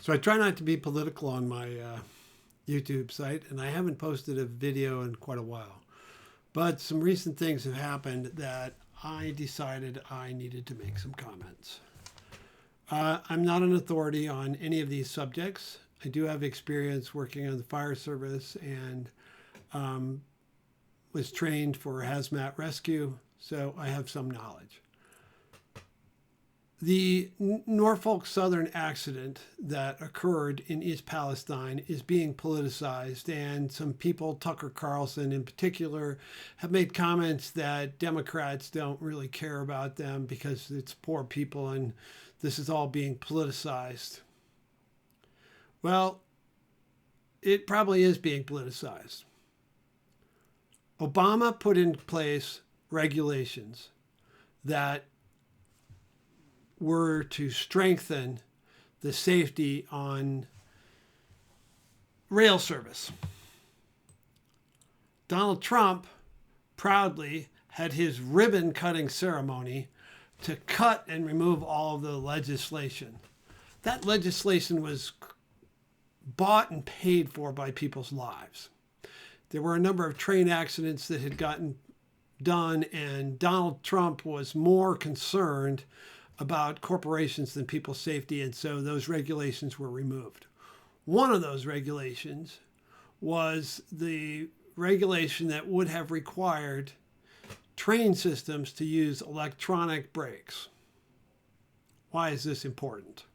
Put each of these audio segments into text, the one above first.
So I try not to be political on my YouTube site, and I haven't posted a video in quite a while. But some recent things have happened that I decided I needed to make some comments. I'm not an authority on any of these subjects. I do have experience working on the fire service and was trained for hazmat rescue, so I have some knowledge. The Norfolk Southern accident that occurred in East Palestine is being politicized, and some people, Tucker Carlson in particular, have made comments that Democrats don't really care about them because it's poor people and this is all being politicized. Well, it probably is being politicized. Obama put in place regulations that were to strengthen the safety on rail service. Donald Trump proudly had his ribbon cutting ceremony to cut and remove all of the legislation. That legislation was bought and paid for by people's lives. There were a number of train accidents that had gotten done, and Donald Trump was more concerned about corporations than people's safety, and so those regulations were removed. One of those regulations was the regulation that would have required train systems to use electronic brakes. Why is this important?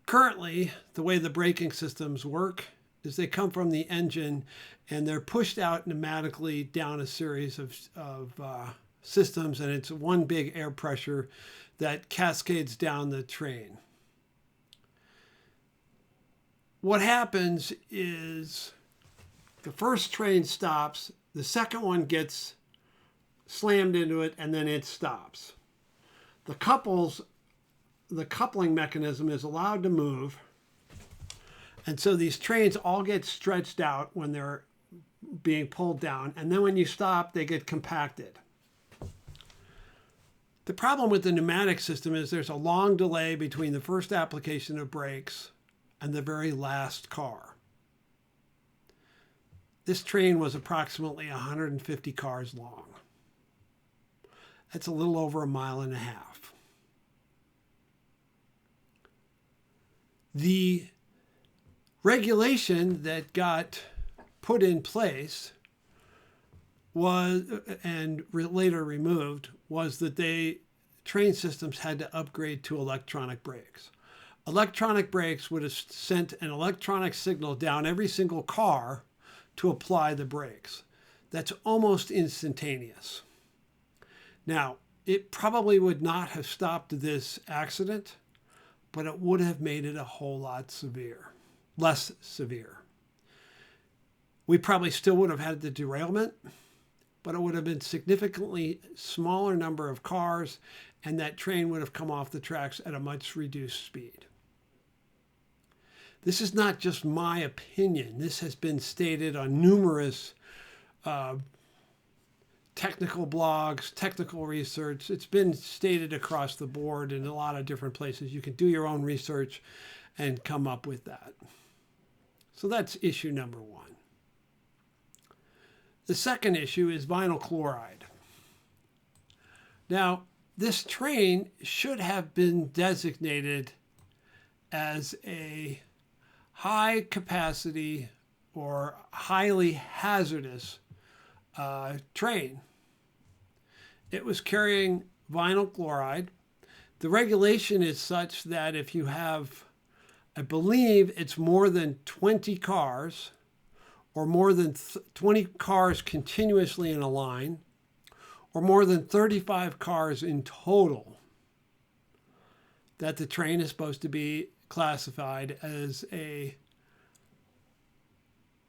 Currently, the way the braking systems work is they come from the engine and they're pushed out pneumatically down a series of systems, and it's one big air pressure that cascades down the train. What happens is the first train stops, the second one gets slammed into it, and then it stops. The coupling mechanism is allowed to move, and so these trains all get stretched out when they're being pulled down, and then when you stop, they get compacted. The problem with the pneumatic system is there's a long delay between the first application of brakes and the very last car. This train was approximately 150 cars long. That's a little over 1.5 miles. The regulation that got put in place was, and later removed, was that train systems had to upgrade to electronic brakes. Electronic brakes would have sent an electronic signal down every single car to apply the brakes. That's almost instantaneous. Now, it probably would not have stopped this accident, but it would have made it a whole lot less severe. We probably still would have had the derailment, but it would have been significantly smaller number of cars, and that train would have come off the tracks at a much reduced speed. This is not just my opinion. This has been stated on numerous technical blogs, technical research. It's been stated across the board in a lot of different places. You can do your own research and come up with that. So that's issue number one. The second issue is vinyl chloride. Now, this train should have been designated as a high capacity or highly hazardous train. It was carrying vinyl chloride. The regulation is such that if you have, I believe it's more than 20 cars, or more than 20 cars continuously in a line, or more than 35 cars in total, that the train is supposed to be classified as a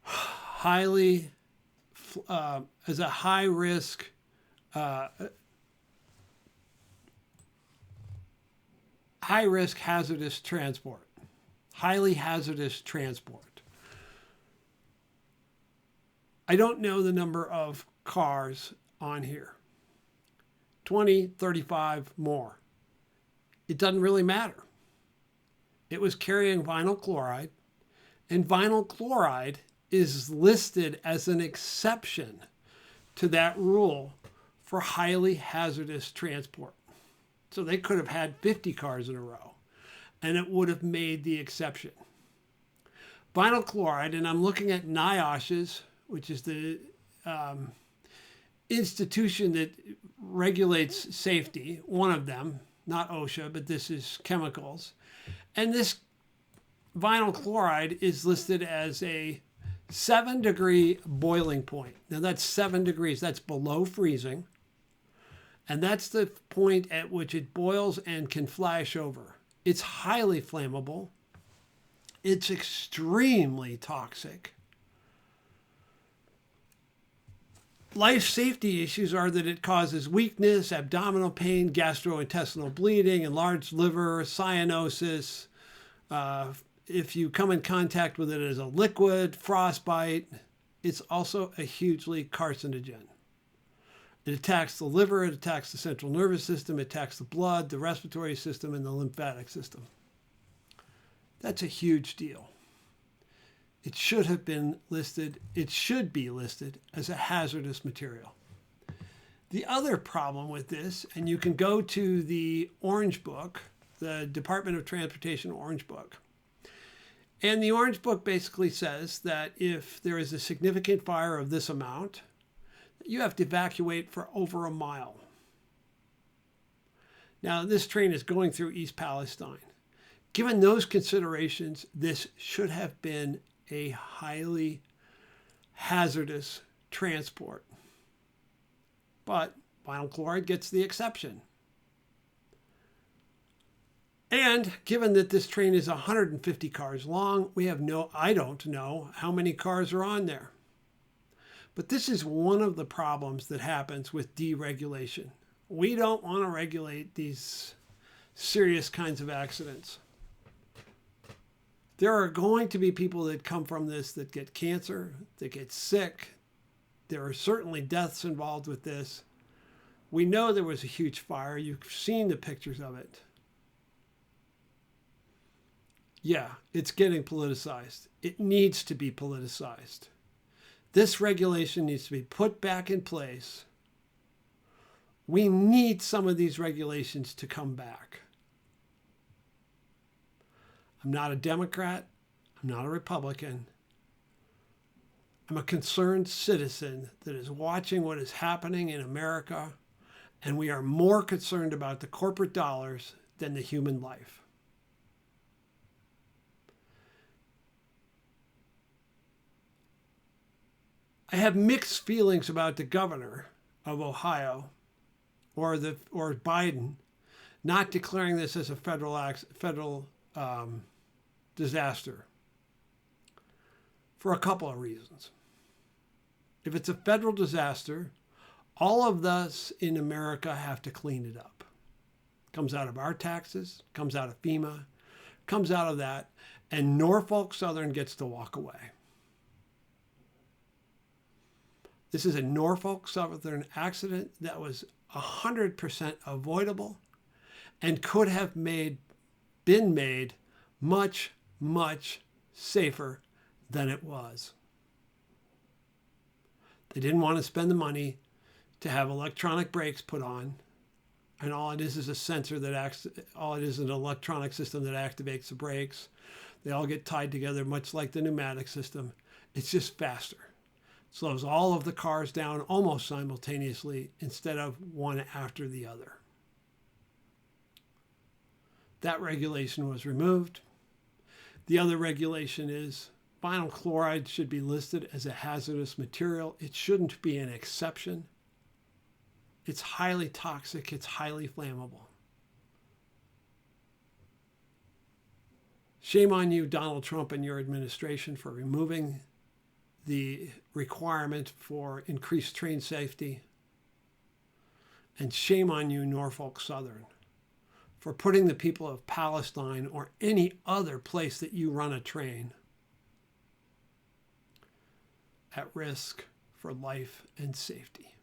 high risk hazardous transport, highly hazardous transport. I don't know the number of cars on here. 20, 35 more. It doesn't really matter. It was carrying vinyl chloride, and vinyl chloride is listed as an exception to that rule for highly hazardous transport. So they could have had 50 cars in a row, and it would have made the exception. Vinyl chloride, and I'm looking at NIOSH's, which is the institution that regulates safety, one of them, not OSHA, but this is chemicals. And this vinyl chloride is listed as a 7-degree boiling point. Now that's 7 degrees, that's below freezing. And that's the point at which it boils and can flash over. It's highly flammable. It's extremely toxic. Life safety issues are that it causes weakness, abdominal pain, gastrointestinal bleeding, enlarged liver, cyanosis. If you come in contact with it as a liquid, frostbite. It's also a hugely carcinogen. It attacks the liver, it attacks the central nervous system, it attacks the blood, the respiratory system, and the lymphatic system. That's a huge deal. It should have been listed, it should be listed as a hazardous material. The other problem with this, and you can go to the Orange Book, the Department of Transportation Orange Book, and the Orange Book basically says that if there is a significant fire of this amount, you have to evacuate for over a mile. Now, this train is going through East Palistine. Given those considerations, this should have been a highly hazardous transport. But vinyl chloride gets the exception. And given that this train is 150 cars long, I don't know how many cars are on there. But this is one of the problems that happens with deregulation. We don't want to regulate these serious kinds of accidents. There are going to be people that come from this that get cancer, that get sick. There are certainly deaths involved with this. We know there was a huge fire. You've seen the pictures of it. Yeah, it's getting politicized. It needs to be politicized. This regulation needs to be put back in place. We need some of these regulations to come back. I'm not a Democrat. I'm not a Republican. I'm a concerned citizen that is watching what is happening in America, and we are more concerned about the corporate dollars than the human life. I have mixed feelings about the governor of Ohio or Biden not declaring this as a federal disaster for a couple of reasons. If it's a federal disaster, all of us in America have to clean it up. Comes out of our taxes, comes out of FEMA, comes out of that, and Norfolk Southern gets to walk away. This is a Norfolk Southern accident that was 100% avoidable and could have been made much, much safer than it was. They didn't want to spend the money to have electronic brakes put on, and all it is a sensor all it is an electronic system that activates the brakes. They all get tied together, much like the pneumatic system. It's just faster. Slows all of the cars down almost simultaneously instead of one after the other. That regulation was removed. The other regulation is vinyl chloride should be listed as a hazardous material. It shouldn't be an exception. It's highly toxic. It's highly flammable. Shame on you, Donald Trump, and your administration for removing the requirement for increased train safety. And shame on you, Norfolk Southern, for putting the people of Palestine or any other place that you run a train at risk for life and safety.